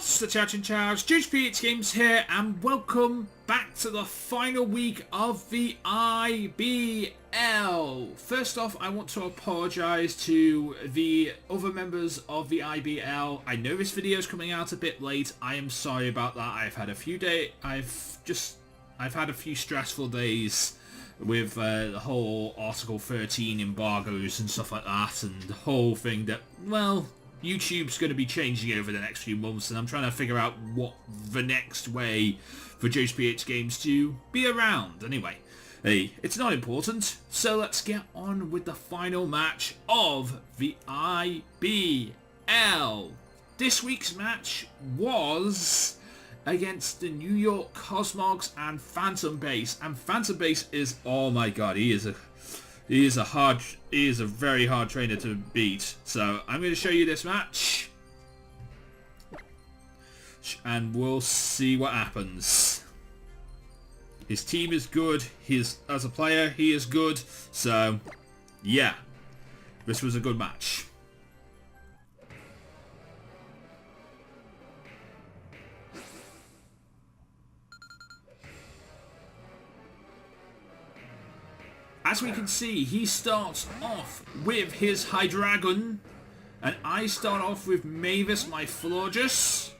What's the Chinchous? JoesphGames here, and welcome back to the final week of the IBL. First off, I want to apologise to the other members of the IBL. I know this video is coming out a bit late. I am sorry about that. I've had a few stressful days with the whole Article 13 embargoes and stuff like that, and the whole thing that, well, YouTube's going to be changing over the next few months, and I'm trying to figure out what the next way for JoesphGames to be around. Anyway, hey, it's not important, so let's get on with the final match of the IBL. This week's match was against the New York Cosmogs and Phantombass, and Phantombass is, oh my god, he is a very hard trainer to beat. So I'm going to show you this match, and we'll see what happens. His team is good. As a player, he is good. So yeah, this was a good match. As we can see, he starts off with his Hydreigon, and I start off with Mavis, my Florges.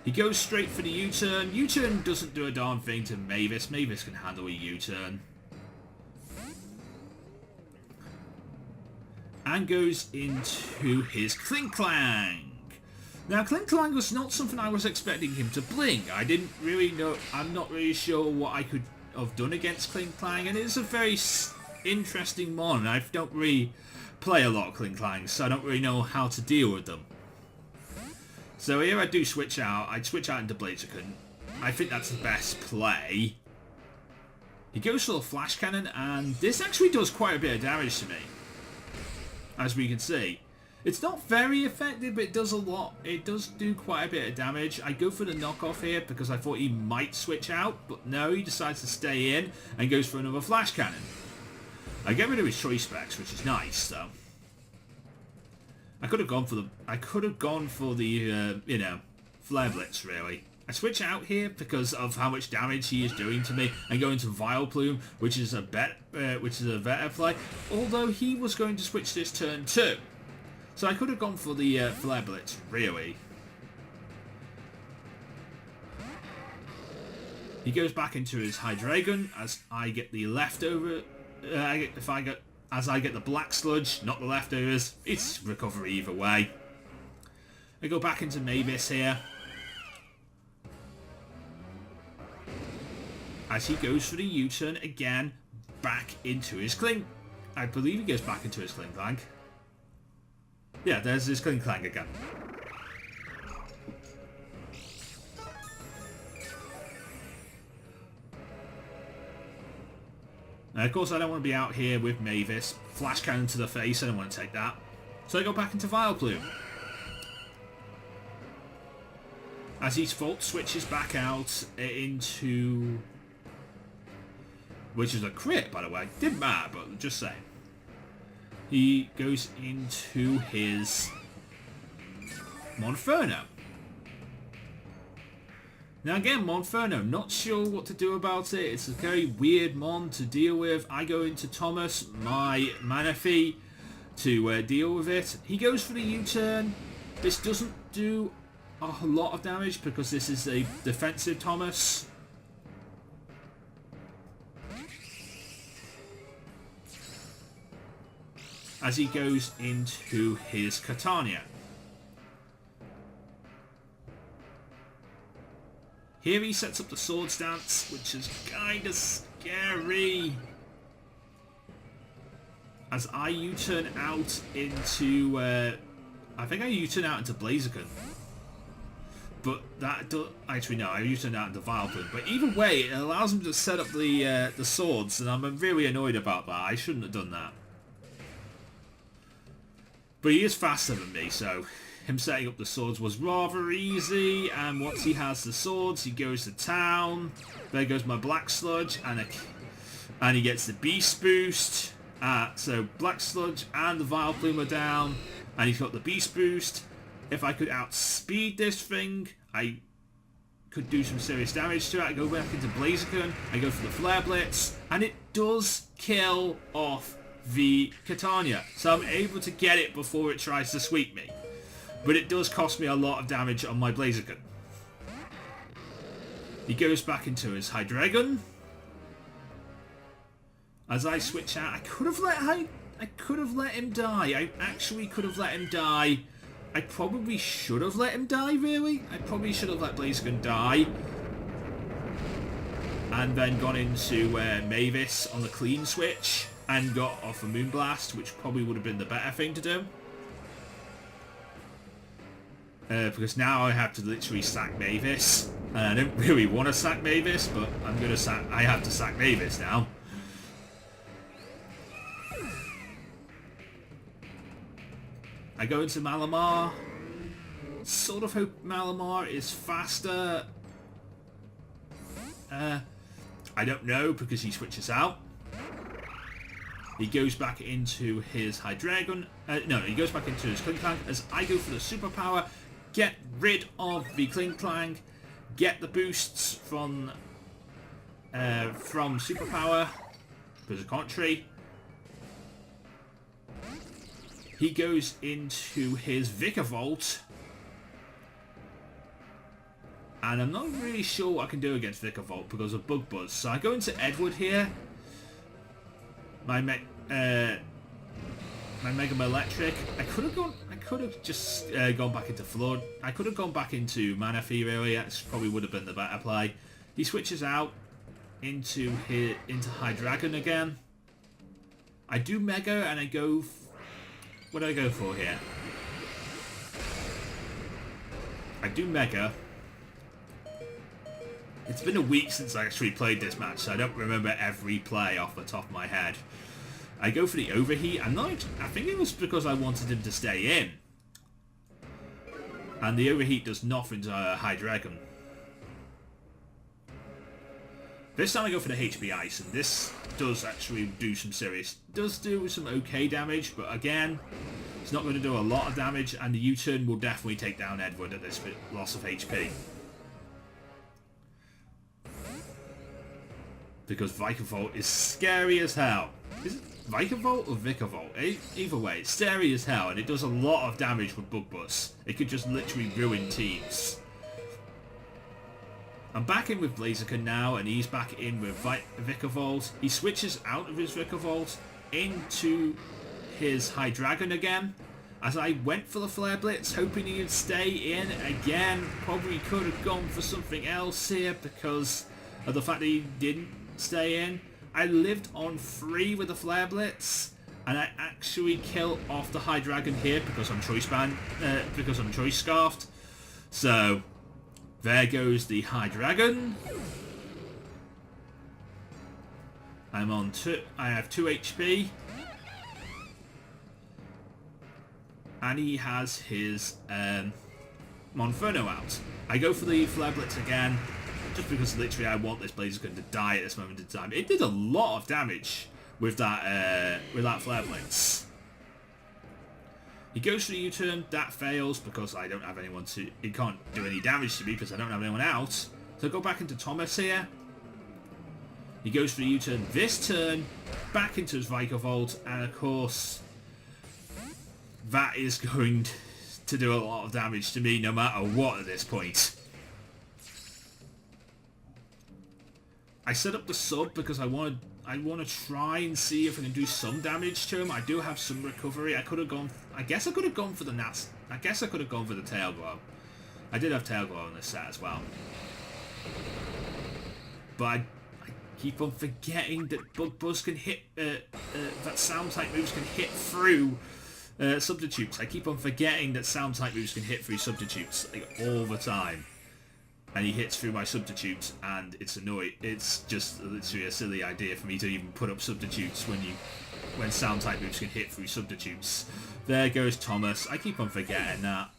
He goes straight for the U-turn. U-turn doesn't do a darn thing to Mavis. Mavis can handle a U-turn. And goes into his Klinklang. Now, Klinklang was not something I was expecting him to blink. I didn't really know. I'm not really sure what I could have done against Klinklang, and it's a very interesting mon. I don't really play a lot of Klinklangs, so I don't really know how to deal with them. So here I do switch out. I'd switch out into Blaziken. I think that's the best play. He goes for the Flash Cannon, and this actually does quite a bit of damage to me, as we can see. It's not very effective, but it does a lot. It does do quite a bit of damage. I go for the knockoff here because I thought he might switch out, but no, he decides to stay in and goes for another Flash Cannon. I get rid of his Choice Specs, which is nice, though. I could have gone for the you know, Flare Blitz, really. I switch out here because of how much damage he is doing to me, and go into Vileplume, which is a better play. Although he was going to switch this turn too. So I could have gone for the Flare Blitz, really. He goes back into his Hydreigon as I get the leftover. As I get the Black Sludge, not the leftovers. It's recovery either way. I go back into Mavis here, as he goes for the U-turn again, back into his Klink. I believe he goes back into his Klinklang. Yeah, there's his Klinklang again. Now, of course, I don't want to be out here with Mavis. Flash Cannon to the face, I don't want to take that. So I go back into Vileplume. As his Volt switches back out into... which is a crit, by the way. Didn't matter, but just saying. He goes into his Monferno. Now again, Monferno, not sure what to do about it. It's a very weird mon to deal with. I go into Thomas, my Manaphy, to deal with it. He goes for the U-turn. This doesn't do a lot of damage because this is a defensive Thomas. As he goes into his Catania. Here he sets up the Swords Dance, which is kind of scary. As I U-turn out into... I think I U-turn out into Blaziken. But that does... Actually, no, I U-turn out into Vileplume. But either way, it allows him to set up the swords, and I'm really annoyed about that. I shouldn't have done that. But he is faster than me, so him setting up the swords was rather easy. And once he has the swords, he goes to town. There goes my Black Sludge, and he gets the Beast Boost. So Black Sludge and the Vileplume are down. And he's got the Beast Boost. If I could outspeed this thing, I could do some serious damage to it. I go back into Blaziken, I go for the Flare Blitz, and it does kill off the Catania. So I'm able to get it before it tries to sweep me. But it does cost me a lot of damage on my Blaziken. He goes back into his Hydreigon. As I switch out, I could have let him die. I actually could have let him die. I probably should have let him die, really. I probably should have let Blaziken die. And then gone into Mavis on the clean switch and got off a Moonblast, which probably would have been the better thing to do. Because now I have to literally sack Mavis. And I don't really want to sack Mavis, but I have to sack Mavis now. I go into Malamar. Sort of hope Malamar is faster. I don't know because he switches out. He goes back into his Hydreigon. No, he goes back into his Klinklang as I go for the superpower. Get rid of the Klinklang. Get the boosts from superpower. Because of contrary. He goes into his Vikavolt. And I'm not really sure what I can do against Vikavolt because of Bug Buzz. So I go into Edward here. My Mega Electric. I could have just gone back into Flood. I could have gone back into Manaphy really. That probably would have been the better play. He switches out into Hydreigon again. I do Mega and I go... What do I go for here? I do Mega. It's been a week since I actually played this match, so I don't remember every play off the top of my head. I go for the Overheat. I think it was because I wanted him to stay in. And the Overheat does nothing to Hydreigon. This time I go for the HP Ice, and this does actually do some okay damage, but again, it's not going to do a lot of damage, and the U-turn will definitely take down Edward at this loss of HP. Because Vikavolt is scary as hell. Is it Vikavolt or Vikavolt? Either way, it's scary as hell, and it does a lot of damage with Bug Buzz. It could just literally ruin teams. I'm back in with Blaziken now, and he's back in with Vikavolt. He switches out of his Vikavolt into his Hydreigon again. As I went for the Flare Blitz, hoping he would stay in again. Probably could have gone for something else here because of the fact that he didn't stay in. I lived on 3 with the Flare Blitz, and I actually kill off the Hydreigon here because I'm Choice Scarfed. So there goes the Hydreigon. I have 2 HP. And he has his Monferno out. I go for the Flare Blitz again, just because literally I want this Blaziken to die at this moment in time. It did a lot of damage with that Flare Blitz. He goes for the U-turn, that fails because I don't have anyone to... It can't do any damage to me because I don't have anyone out. So I go back into Thomas here. He goes for the U-turn this turn, back into his Vikavolt, and of course, that is going to do a lot of damage to me no matter what at this point. I set up the sub because I want to try and see if I can do some damage to him. I do have some recovery. I guess I could have gone for the Nas. I guess I could have gone for the Tail Glow. I did have Tail Glow in this set as well. But I keep on forgetting that Bug Buzz can hit, that Sound type moves can hit through substitutes. I keep on forgetting that Sound type moves can hit through substitutes like, all the time. And he hits through my substitutes, and it's annoying. It's just literally a silly idea for me to even put up substitutes when Sound type moves can hit through substitutes. There goes Thomas. I keep on forgetting that.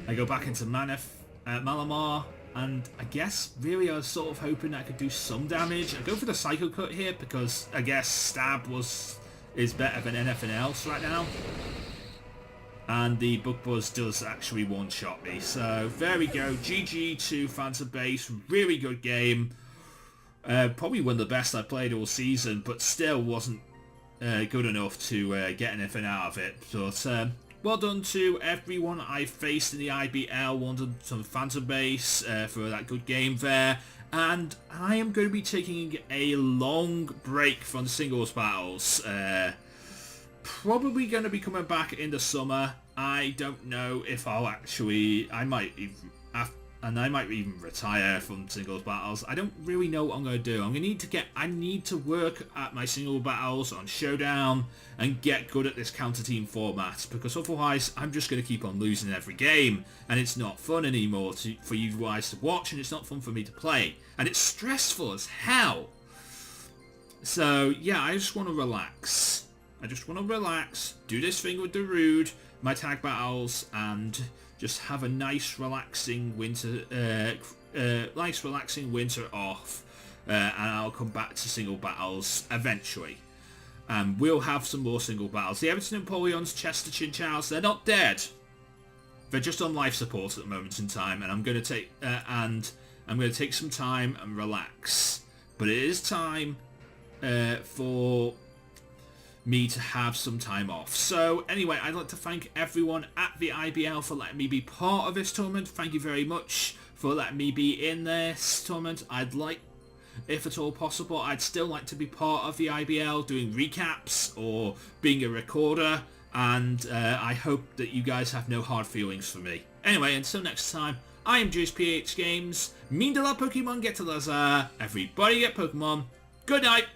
I go back into Malamar, and I guess really I was sort of hoping I could do some damage. I go for the Psycho Cut here because I guess Stab was is better than anything else right now. And the Bug Buzz does actually one-shot me. So there we go. GG to Phantombass. Really good game. Probably one of the best I played all season, but still wasn't good enough to get anything out of it. But well done to everyone I faced in the IBL. Well done to Phantombass for that good game there. And I am going to be taking a long break from the singles battles. Probably going to be coming back in the summer. I don't know if I'll actually... I might even retire from singles battles. I don't really know what I'm going to do. I need to work at my single battles on Showdown and get good at this counter team format, because otherwise I'm just going to keep on losing every game, and it's not fun anymore for you guys to watch, and it's not fun for me to play, and it's stressful as hell. So yeah, I just want to relax. Do this thing with Darude, my tag battles, and just have a nice relaxing winter off, and I'll come back to single battles eventually. We'll have some more single battles. The Everton Napoleons, Chester Chinchous, they're not dead. They're just on life support at the moment in time, and I'm going to take some time and relax. But it is time for me to have some time off. So anyway, I'd like to thank everyone at the IBL for letting me be part of this tournament. Thank you very much for letting me be in this tournament. I'd like, if at all possible, I'd still like to be part of the IBL, doing recaps or being a recorder, and I hope that you guys have no hard feelings for me. Anyway, until next time, I am JoesphGames. Mean de la Pokemon get to Lazar. Everybody get Pokemon. Good night.